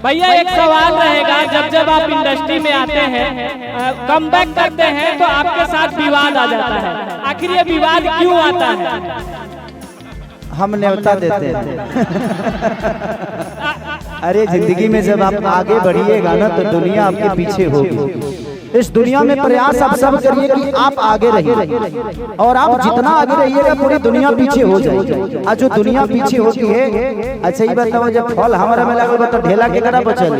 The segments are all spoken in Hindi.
भैया एक सवाल रहेगा, जब जब आप इंडस्ट्री में आते हैं, कम बैक करते हैं तो आपके साथ विवाद आ जाता है, आखिर ये विवाद क्यों आता है? हम न्योता देते हैं। अरे जिंदगी में जब आप आगे बढ़िएगा ना तो दुनिया आपके पीछे होगी। इस दुनिया में प्रयास आप सब करिए कि आप आगे रहिए, और आप जितना आगे रहिएगा पूरी दुनिया पीछे हो जाएगी। और जो दुनिया पीछे होती है, अच्छा ये बताओ, जब फल हमारा में लगा तो ढेला के करा बचल।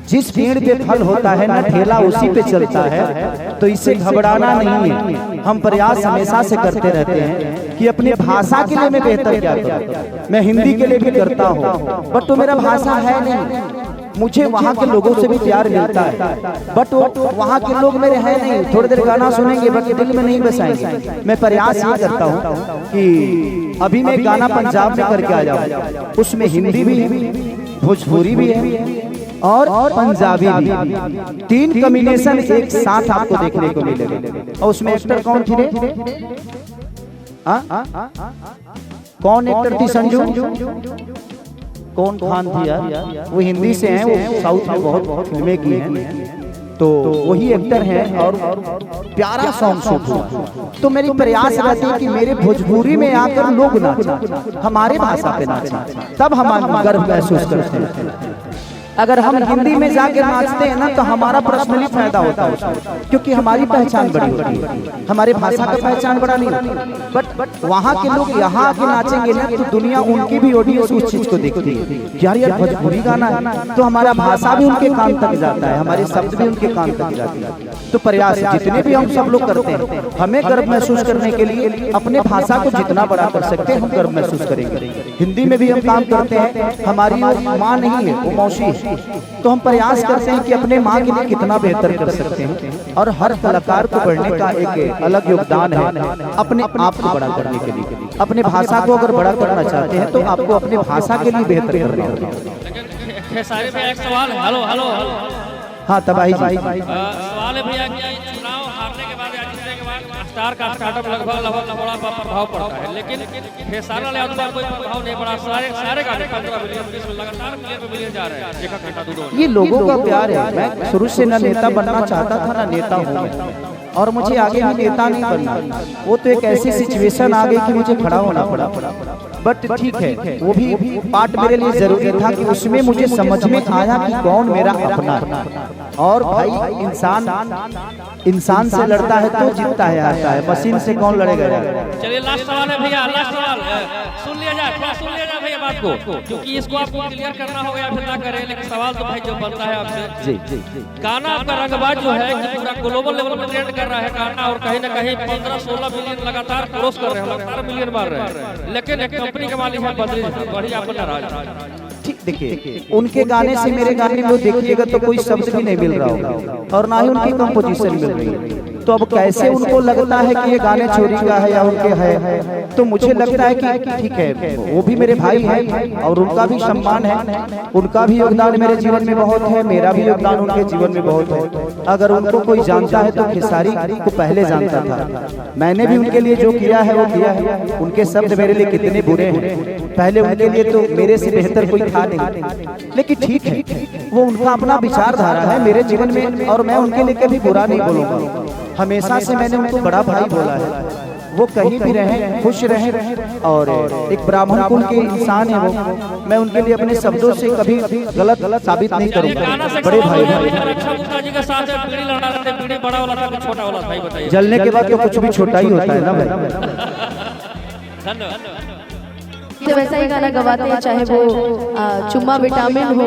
जिस पेड़ पे फल होता है ना, ठेला उसी पे चलता है। तो इससे घबराना नहीं है। हम प्रयास हमेशा से करते रहते हैं कि अपने भाषा के लिए मैं बेहतर क्या करूं। मैं हिंदी के लिए भी करता हूं, बट तो मेरा भाषा है नहीं। मुझे वहाँ के लोगों से भी प्यार मिलता है, बट वहाँ के लोग मेरे हैं नहीं। थोड़ी देर गाना सुनेंगे बट दिल में नहीं बसाएंगे। मैं प्रयास ये करता हूँ कि अभी मैं गाना पंजाब में करके आ जाऊँ, उसमें हिंदी भी है, भोजपुरी भी है और पंजाबी भी। 3 कॉम्बिनेशन एक साथ आपको देखने को मिलेगा। और उसमें एक्टर कौन थी रे? कौन एक्टर थी? संजू कौन खान थी यार? वो हिंदी से हैं, वो साउथ में बहुत फिल्में की हैं, तो वही एक्टर हैं। और प्यारा सॉन्ग शूट हुआ। तो मेरी प्रयास रहती है कि मेरे भोजपुरी में आकर लोग नाचें, हमारे भाषा पे नाचें, तब हम गर्व महसूस करते हैं। अगर हम हिंदी में जाके नाचते हैं ना तो हमारा पर्सनली फायदा होता है उसमें, क्योंकि हमारी पहचान बड़ी होती है, हमारे भाषा का पहचान बड़ा नहीं होता। बट वहाँ के लोग यहाँ आके नाचेंगे ना तो दुनिया, उनकी भी ऑडियंस उस चीज को देखती है, यार यार भोजपुरी गाना है, तो हमारा भाषा भी उनके कान तक जाता है, हमारे शब्द भी उनके कान तक जाते हैं। तो प्रयास जितने भी हम सब लोग करते हैं, हमें गर्व महसूस करने के लिए अपने भाषा को जितना बड़ा कर सकते हैं हम गर्व महसूस करेंगे। हिंदी में भी हम काम करते हैं, हमारी माँ नहीं है, वो मौसी है, तो हम प्रयास करते हैं कि अपने माँ के लिए कितना बेहतर कर सकते हैं। और हर कलाकार को बढ़ने का एक अलग योगदान है अपने आप को बड़ा करने के लिए। अपने भाषा को अगर बड़ा करना चाहते हैं तो आपको अपने भाषा के लिए बेहतर करना होगा। खेसारी भैया एक सवाल है। हेलो हेलो हाँ तबाही जी, सवाल है भैया कि चुनाव हारने के बाद या जीतने के बाद स्टार का स्टार्टअप लगभग बड़ा प्रभाव पड़ता है, लेकिन खेसारी वाले आदमी पर कोई प्रभाव नहीं पड़ा। सारे गाने 15 मिलियन 20 लगातार मिलियन जा रहे हैं। देखा घंटा दूध। ये लोगों का प्यार है। मैं शुरू से ना नेता बनना चाहता था ना नेता हूँ, और मुझे आगे भी नेता नहीं बनना। वो तो एक ऐसी सिचुएशन आ गई कि मुझे खड़ा होना पड़ा। बट ठीक है, वो भी पार्ट मेरे लिए जरूरी था कि उसमें मुझे समझ में आया कि कौन मेरा अपना। और भाई इंसान से लड़ता है तो जीतता है, आता है, मशीन से कौन लड़ेगा यार। चलिए लास्ट सवाल है भैया, लास्ट सवाल सुन लिया जाए, थोड़ा सुन लिया जाए भैया बात को, क्योंकि इसको आपको क्लियर करना होगा या फिर ना करें, लेकिन सवाल तो भाई जो बनता है आपसे। जी गाना आपका रंगबाज जो है कि पूरा ग्लोबल लेवल पर ट्रेंड कर रहा है गाना, और कहीं ना कहीं 15-16 मिलियन लगातार क्रॉस कर रहे हैं, लगातार मिलियन मार रहे हैं, लेकिन एक कंपनी के मालिक है बदली बढ़िया अपन नाराज। ठीक, देखिए उनके गाने से मेरे गाने में देखिएगा तो कोई शब्द भी नहीं मिल रहा होगा, और ना ही उनकी कंपोजिशन मिल रही है। तो अब कैसे उनको लगता है कि ये गाने चोरी का है या उनके है? तो मुझे लगता है कि ठीक है, वो भी मेरे भाई हैं और उनका भी सम्मान है, उनका भी योगदान मेरे जीवन में बहुत है, मेरा भी योगदान उनके जीवन में बहुत है। अगर उनको कोई जानता है तो खेसारी को पहले जानता था। मैंने भी उनके लिए जो किया है वो किया है। उनके शब्द मेरे लिए कितने बुरे हैं, पहले उनके लिए तो मेरे से बेहतर कोई था नहीं, लेकिन ठीक है, वो उनका अपना विचारधारा है मेरे जीवन में, और मैं उनके लिए कभी बुरा नहीं बोलूंगा। हमेशा से मैंने उनको बड़ा भाई बोला है। वो कहीं भी रहे, खुश रहे, और एक ब्राह्मण कुल के इंसान है वो। मैं उनके लिए अपने शब्दों से कभी गलत साबित नहीं करूंगा। बड़े भाई जलने के बाद तो कुछ भी छोटा ही होता है ना भाई। तो वैसा ही गाना गवाते हैं, चाहे वो चुम्मा विटामिन हो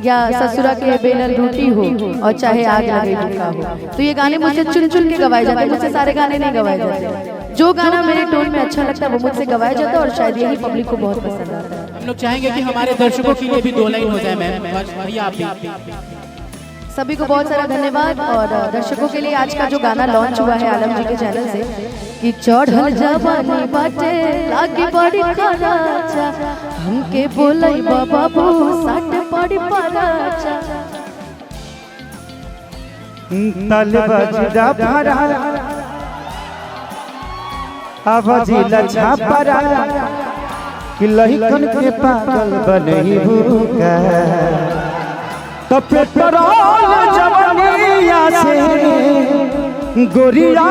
या ससुरा के बेलन रोटी हो, और चाहे आग लगे भूखा हो। तो ये गाने मुझसे चुन चुन के गवाए जाते हैं, मुझसे सारे गाने नहीं गवाए जाते। जो गाना मेरे टोन में अच्छा लगता है वो मुझसे गवाया जाता है, और शायद यही पब्लिक को बहुत पसंद आता है। हम लोग चाहेंगे कि हमारे दर्शकों के लिए भी 2 लाइन हो जाए मैम, भैया आप। सभी को बहुत सारा धन्यवाद। और दर्शकों के लिए आज का जो गाना लॉन्च हुआ है आलम जी के चैनल से कि चढ़ल जवानी बाटे लागी बड़ी खराचा, हमके बोलई बाबू साट बड़ी पराचा, तल बजदा भरा आवाजी लछा परा कि लहिकन के पागल बनई भूका तो पेट्रोल जवनिया से गोरिया